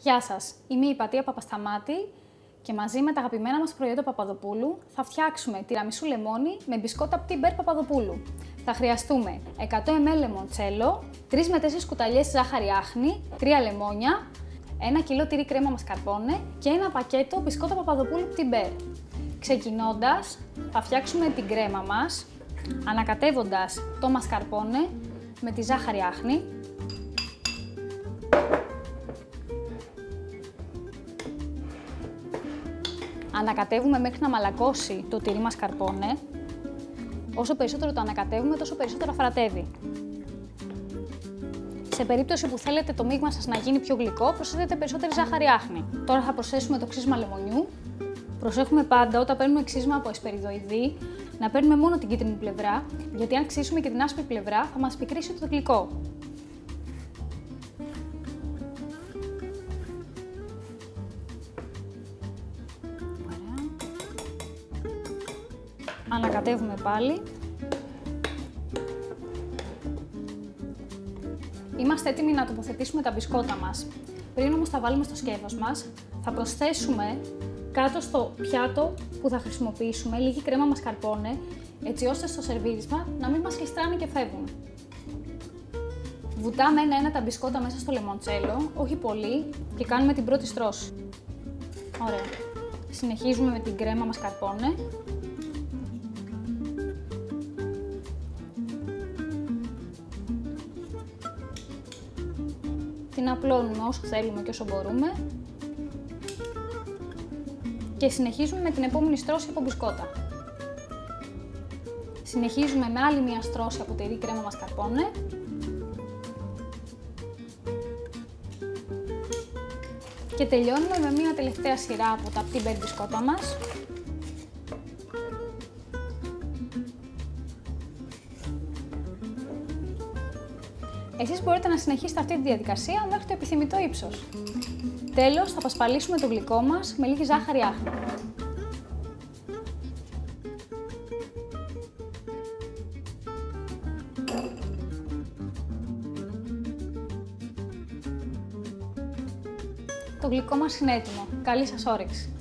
Γεια σας, είμαι η Πατία Παπασταμάτη και μαζί με τα αγαπημένα μας προϊόντα Παπαδοπούλου θα φτιάξουμε τυραμισού λεμόνι με μπισκότα Πτυμπέρ Παπαδοπούλου. Θα χρειαστούμε 100 ml λεμοντσέλο, 3 με 4 κουταλιές ζάχαρη άχνη, 3 λεμόνια, 1 κιλό τυρί κρέμα μασκαρπόνε και ένα πακέτο μπισκότα Παπαδοπούλου Πτυμπέρ. Ξεκινώντας, θα φτιάξουμε την κρέμα μας ανακατεύοντας το μασκαρπόνε με τη ζάχαρη άχνη. Ανακατεύουμε μέχρι να μαλακώσει το τυρί μασκαρπόνε. Όσο περισσότερο το ανακατεύουμε, τόσο περισσότερο αφρατεύει. Σε περίπτωση που θέλετε το μείγμα σας να γίνει πιο γλυκό, προσθέτετε περισσότερη ζάχαρη άχνη. Τώρα θα προσθέσουμε το ξύσμα λεμονιού. Προσέχουμε πάντα όταν παίρνουμε ξύσμα από εσπεριδοειδή να παίρνουμε μόνο την κίτρινη πλευρά, γιατί αν ξύσουμε και την άσπρη πλευρά θα μας πικρίσει το γλυκό. Ανακατεύουμε πάλι. Είμαστε έτοιμοι να τοποθετήσουμε τα μπισκότα μας. Πριν όμως τα βάλουμε στο σκεύος μας, θα προσθέσουμε κάτω στο πιάτο που θα χρησιμοποιήσουμε λίγη κρέμα μασκαρπόνε, έτσι ώστε στο σερβίρισμα να μην μας γλιστράνε και φεύγουν. Βουτάμε ένα-ένα τα μπισκότα μέσα στο λεμοντσέλο, όχι πολύ, και κάνουμε την πρώτη στρώση. Ωραία. Συνεχίζουμε με την κρέμα μασκαρπόνε. Την απλώνουμε όσο θέλουμε και όσο μπορούμε και συνεχίζουμε με την επόμενη στρώση από μπισκότα. Συνεχίζουμε με άλλη μία στρώση από τυρί κρέμα μασκαρπόνε και τελειώνουμε με μία τελευταία σειρά από τα Πτυμπέρ μπισκότα μας. Εσείς μπορείτε να συνεχίσετε αυτή τη διαδικασία μέχρι το επιθυμητό ύψος. Τέλος, θα πασπαλίσουμε το γλυκό μας με λίγη ζάχαρη άχνη. Το γλυκό μας είναι έτοιμο. Καλή σας όρεξη!